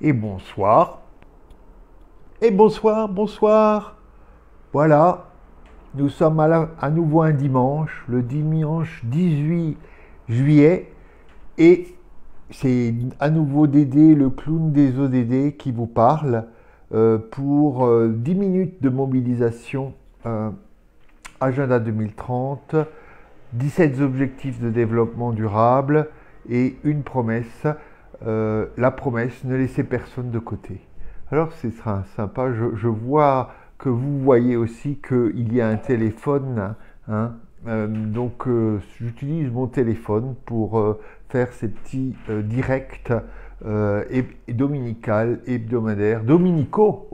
et bonsoir. Et bonsoir, bonsoir. Voilà, nous sommes à nouveau un dimanche, le dimanche 18 juillet, et c'est à nouveau Dédé, le clown des ODD, qui vous parle pour 10 minutes de mobilisation Agenda 2030, 17 objectifs de développement durable et une promesse, la promesse, ne laissez personne de côté. Alors ce sera sympa, je vois que vous voyez aussi qu'il y a un téléphone, hein, donc j'utilise mon téléphone pour faire ces petits directs hebdomadaires, dominicaux,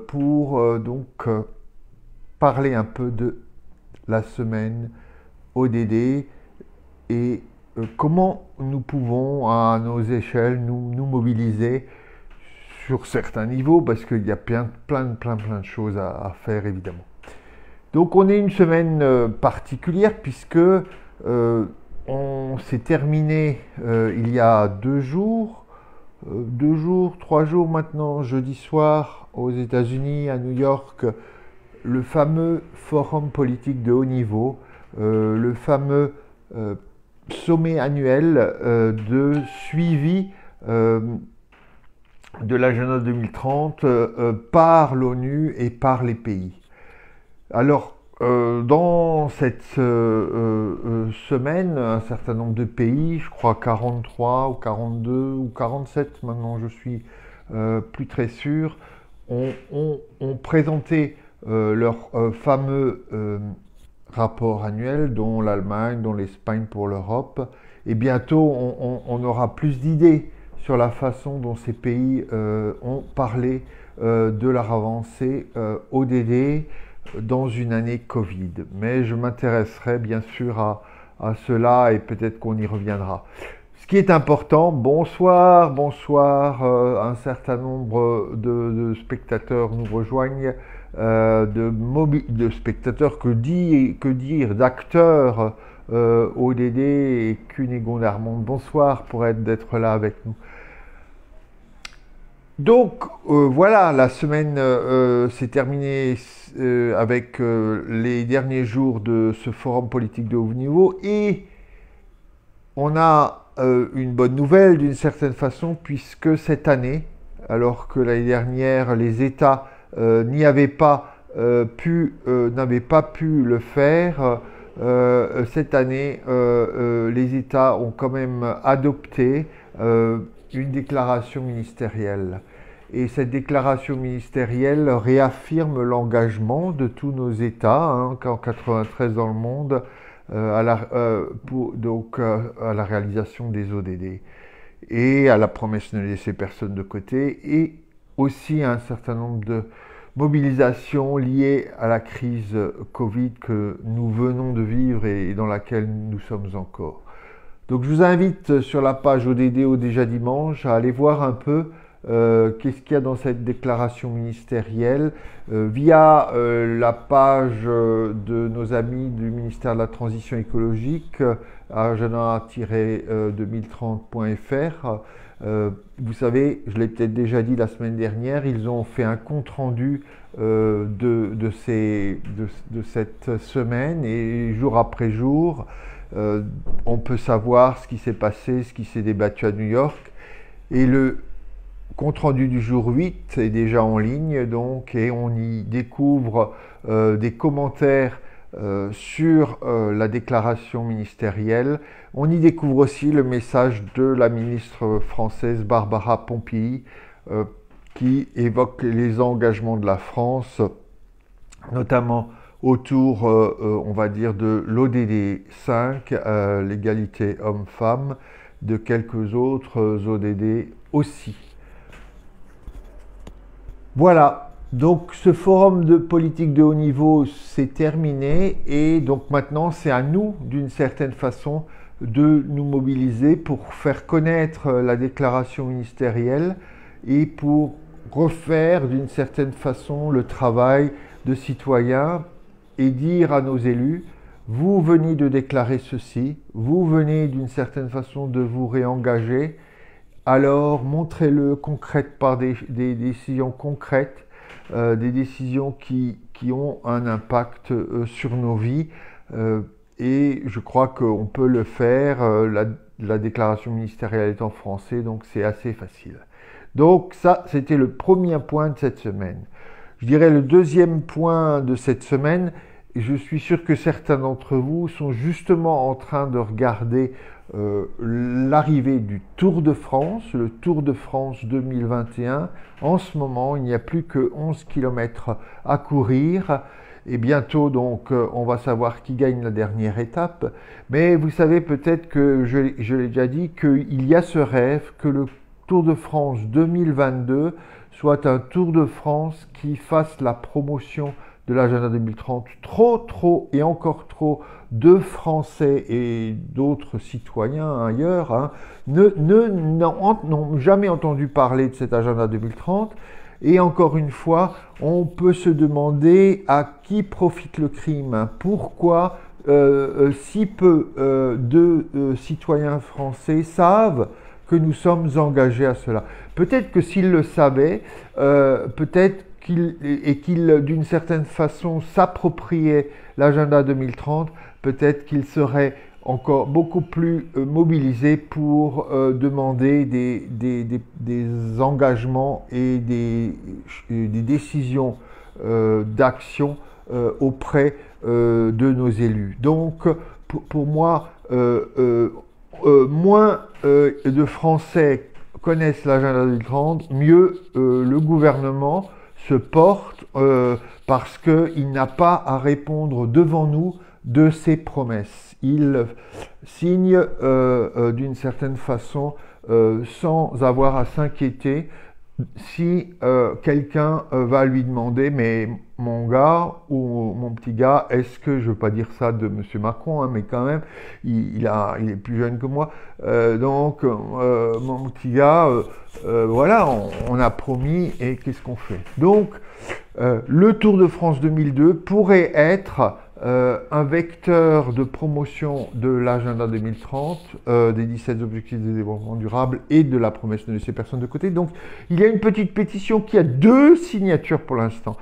pour donc parler un peu de la semaine ODD et comment nous pouvons, à nos échelles, nous mobiliser sur certains niveaux, parce qu'il y a plein de choses à faire, évidemment. Donc on est une semaine particulière, puisque on s'est terminé il y a 3 jours maintenant, jeudi soir, aux États-Unis, à New York, le fameux forum politique de haut niveau, le fameux sommet annuel de suivi de l'agenda 2030 par l'ONU et par les pays. Alors, dans cette semaine, un certain nombre de pays, je crois 43 ou 42 ou 47, maintenant je suis plus très sûr, ont présenté leur fameux rapport annuel, dont l'Allemagne, dont l'Espagne pour l'Europe. Et bientôt, on aura plus d'idées sur la façon dont ces pays ont parlé de leur avancée ODD dans une année Covid. Mais je m'intéresserai bien sûr à cela, et peut-être qu'on y reviendra. Ce qui est important, bonsoir, un certain nombre de spectateurs nous rejoignent, de spectateurs, que dire, d'acteurs ODD et Cunégonde d'Armande. Bonsoir pour d'être là avec nous. Donc voilà, la semaine s'est terminée avec les derniers jours de ce forum politique de haut niveau, et on a une bonne nouvelle d'une certaine façon, puisque cette année, alors que l'année dernière les États n'avaient pas pu le faire, cette année les États ont quand même adopté une déclaration ministérielle. Et cette déclaration ministérielle réaffirme l'engagement de tous nos États, hein, en 93 dans le monde, à la réalisation des ODD et à la promesse de ne laisser personne de côté, et aussi à un certain nombre de mobilisations liées à la crise Covid que nous venons de vivre et dans laquelle nous sommes encore. Donc je vous invite sur la page ODD au Déjà Dimanche à aller voir un peu qu'est-ce qu'il y a dans cette déclaration ministérielle via la page de nos amis du ministère de la Transition écologique, agenda-2030.fr. Vous savez, je l'ai peut-être déjà dit la semaine dernière, ils ont fait un compte-rendu de cette semaine, et jour après jour, on peut savoir ce qui s'est passé, ce qui s'est débattu à New York. Et le compte-rendu du jour 8 est déjà en ligne, donc, et on y découvre des commentaires sur la déclaration ministérielle. On y découvre aussi le message de la ministre française Barbara Pompili qui évoque les engagements de la France, notamment autour, on va dire, de l'ODD 5, l'égalité homme-femme, de quelques autres ODD aussi. Voilà, donc ce forum de politique de haut niveau s'est terminé, et donc maintenant c'est à nous, d'une certaine façon, de nous mobiliser pour faire connaître la déclaration ministérielle et pour refaire d'une certaine façon le travail de citoyen et dire à nos élus: vous venez de déclarer ceci, vous venez d'une certaine façon de vous réengager, alors montrez-le concrète par des décisions concrètes, des décisions qui ont un impact sur nos vies. Et je crois qu'on peut le faire. La déclaration ministérielle est en français, donc c'est assez facile. Donc ça, c'était le premier point de cette semaine. Je dirais le deuxième point de cette semaine, et je suis sûr que certains d'entre vous sont justement en train de regarder l'arrivée du Tour de France, le Tour de France 2021. En ce moment, il n'y a plus que 11 km à courir. Et bientôt, donc, on va savoir qui gagne la dernière étape. Mais vous savez peut-être que je l'ai déjà dit, qu'il y a ce rêve que le Tour de France 2022 soit un Tour de France qui fasse la promotion de l'agenda 2030. Trop et encore trop de Français et d'autres citoyens ailleurs n'ont jamais entendu parler de cet agenda 2030. Et encore une fois, on peut se demander à qui profite le crime. Pourquoi si peu de citoyens français savent que nous sommes engagés à cela. Peut-être que s'ils le savaient, peut-être qu'ils, d'une certaine façon, s'appropriaient l'agenda 2030, peut-être qu'ils seraient encore beaucoup plus mobilisés pour demander des engagements et des décisions d'action auprès de nos élus. Donc, pour moi, moins de Français connaissent l'agenda 2030, mieux le gouvernement se porte parce qu'il n'a pas à répondre devant nous de ses promesses. Il signe d'une certaine façon sans avoir à s'inquiéter si quelqu'un va lui demander, mais mon gars ou mon petit gars, est-ce que, je ne veux pas dire ça de M. Macron, mais quand même, il est plus jeune que moi, donc mon petit gars, voilà, on a promis et qu'est-ce qu'on fait? Donc, le Tour de France 2002 pourrait être un vecteur de promotion de l'agenda 2030, des 17 objectifs de développement durable et de la promesse de ne laisser personne de côté. Donc, il y a une petite pétition qui a 2 signatures pour l'instant.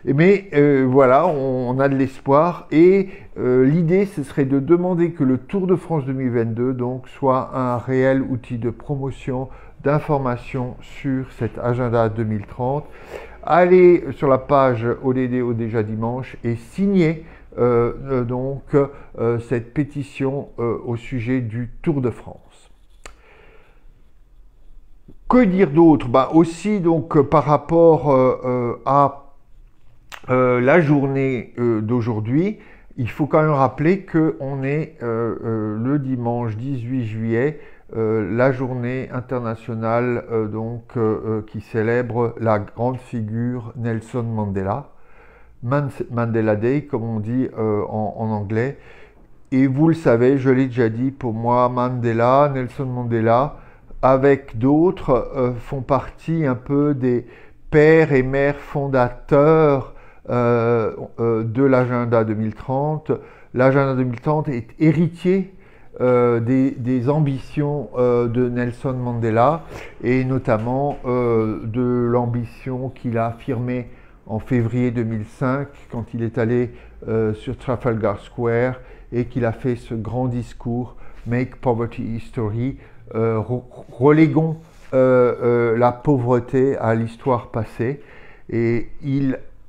Mais voilà, on a de l'espoir et l'idée, ce serait de demander que le Tour de France 2022 donc, soit un réel outil de promotion, d'information sur cet agenda 2030. Allez sur la page ODD au déjà dimanche et signez cette pétition au sujet du Tour de France. Que dire d'autre? Aussi donc par rapport à la journée d'aujourd'hui, il faut quand même rappeler qu'on est le dimanche 18 juillet, la journée internationale qui célèbre la grande figure Nelson Mandela. Mandela Day, comme on dit en anglais. Et vous le savez, je l'ai déjà dit, pour moi, Nelson Mandela, avec d'autres, font partie un peu des pères et mères fondateurs de l'agenda 2030. L'agenda 2030 est héritier des ambitions de Nelson Mandela et notamment de l'ambition qu'il a affirmée en février 2005 quand il est allé sur Trafalgar Square et qu'il a fait ce grand discours Make Poverty History, reléguons la pauvreté à l'histoire passée. Et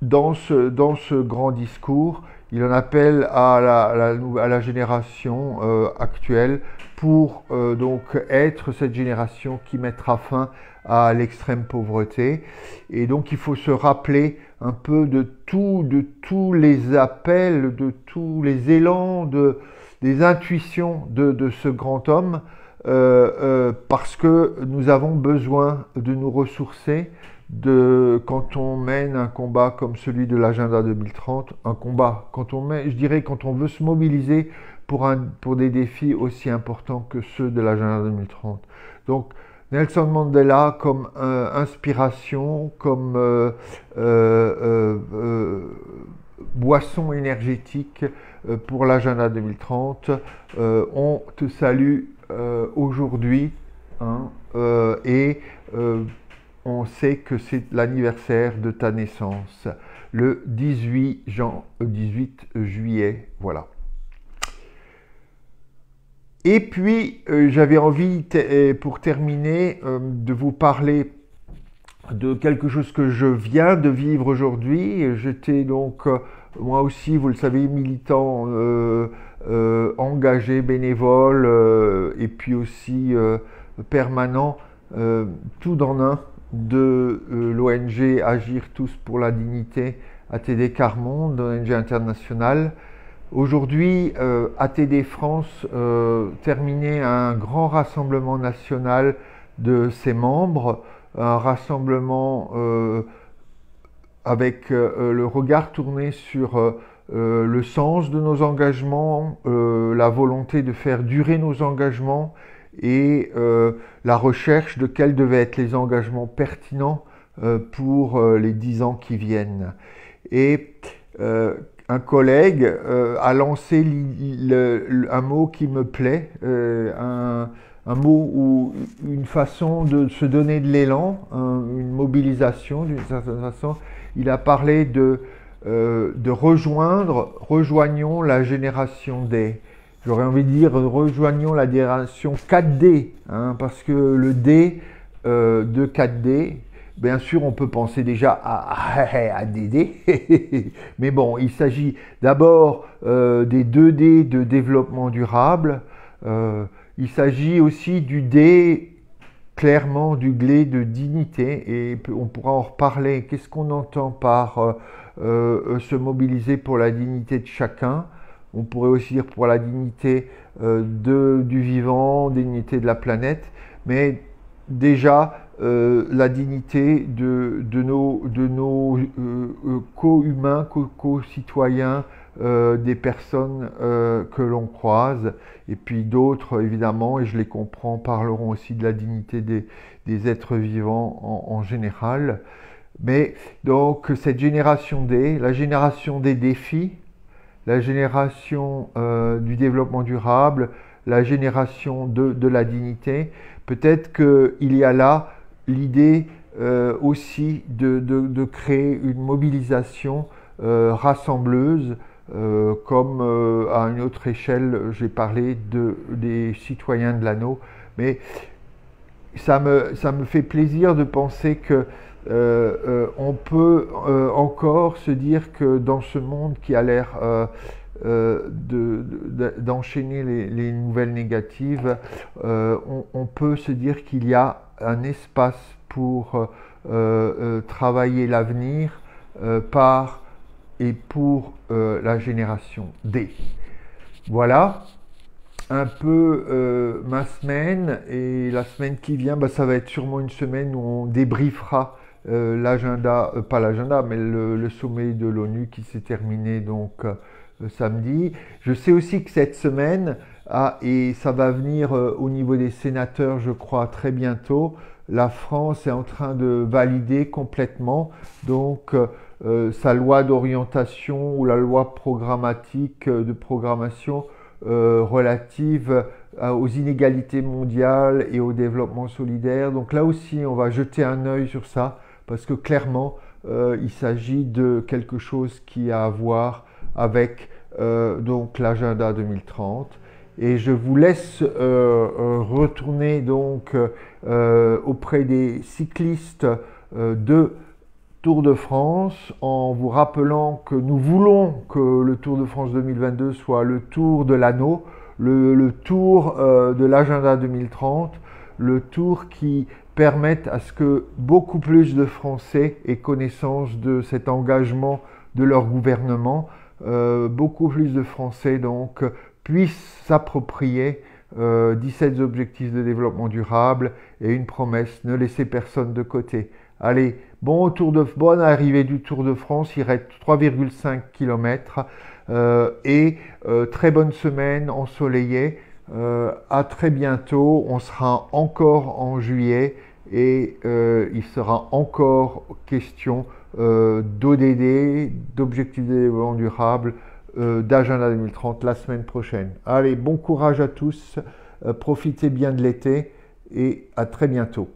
dans ce grand discours, il en appelle à la génération actuelle pour donc être cette génération qui mettra fin à l'extrême pauvreté. Et donc il faut se rappeler un peu de tous les appels, de tous les élans, des intuitions de ce grand homme, parce que nous avons besoin de nous ressourcer quand on mène un combat comme celui de l'agenda 2030, un combat, quand on veut se mobiliser pour des défis aussi importants que ceux de l'agenda 2030. Donc, Nelson Mandela comme inspiration, comme boisson énergétique pour l'agenda 2030. On te salue aujourd'hui hein, on sait que c'est l'anniversaire de ta naissance, le 18 juillet, voilà. Et puis, j'avais envie, pour terminer, de vous parler de quelque chose que je viens de vivre aujourd'hui. J'étais donc, moi aussi, vous le savez, militant, engagé, bénévole, et puis aussi permanent, tout dans un, de l'ONG Agir tous pour la dignité, ATD Quart Monde, ONG internationale. Aujourd'hui, ATD France terminait un grand rassemblement national de ses membres, un rassemblement avec le regard tourné sur le sens de nos engagements, la volonté de faire durer nos engagements et la recherche de quels devaient être les engagements pertinents pour les 10 ans qui viennent. Et un collègue a lancé un mot qui me plaît, un mot ou une façon de se donner de l'élan, une mobilisation d'une certaine façon. Il a parlé de rejoignons la génération D. J'aurais envie de dire rejoignons la génération 4D, hein, parce que le D de 4D, bien sûr, on peut penser déjà à DD, mais bon, il s'agit d'abord des 2D de développement durable. Il s'agit aussi du D, clairement, du glé de dignité, et on pourra en reparler. Qu'est-ce qu'on entend par se mobiliser pour la dignité de chacun? On pourrait aussi dire pour la dignité du vivant, dignité de la planète, mais déjà la dignité de nos co-humains, co-citoyens, des personnes que l'on croise, et puis d'autres évidemment, et je les comprends, parleront aussi de la dignité des êtres vivants en général. Mais donc cette génération D, la génération des défis, la génération du développement durable, la génération de la dignité, peut-être qu'il y a là l'idée aussi de créer une mobilisation rassembleuse, comme à une autre échelle, j'ai parlé des citoyens de l'anneau, mais ça me fait plaisir de penser que on peut encore se dire que dans ce monde qui a l'air d'enchaîner les nouvelles négatives, on peut se dire qu'il y a un espace pour travailler l'avenir par et pour la génération D. Voilà un peu ma semaine, et la semaine qui vient, ça va être sûrement une semaine où on débriefera l'agenda, pas l'agenda, mais le sommet de l'ONU qui s'est terminé donc samedi. Je sais aussi que cette semaine, et ça va venir au niveau des sénateurs, je crois, très bientôt, la France est en train de valider complètement donc sa loi d'orientation ou la loi programmatique de programmation relative aux inégalités mondiales et au développement solidaire. Donc là aussi, on va jeter un œil sur ça, parce que clairement, il s'agit de quelque chose qui a à voir avec donc l'agenda 2030. Et je vous laisse retourner donc auprès des cyclistes de Tour de France, en vous rappelant que nous voulons que le Tour de France 2022 soit le tour de l'anneau, le tour de l'agenda 2030, le tour qui permette à ce que beaucoup plus de Français aient connaissance de cet engagement de leur gouvernement, beaucoup plus de Français donc puissent s'approprier 17 objectifs de développement durable et une promesse, ne laissez personne de côté. Allez, bonne arrivée du Tour de France, il reste 3,5 km et très bonne semaine ensoleillée. À très bientôt, on sera encore en juillet et il sera encore question d'ODD, d'objectifs de développement durable, d'agenda 2030 la semaine prochaine. Allez, bon courage à tous, profitez bien de l'été et à très bientôt.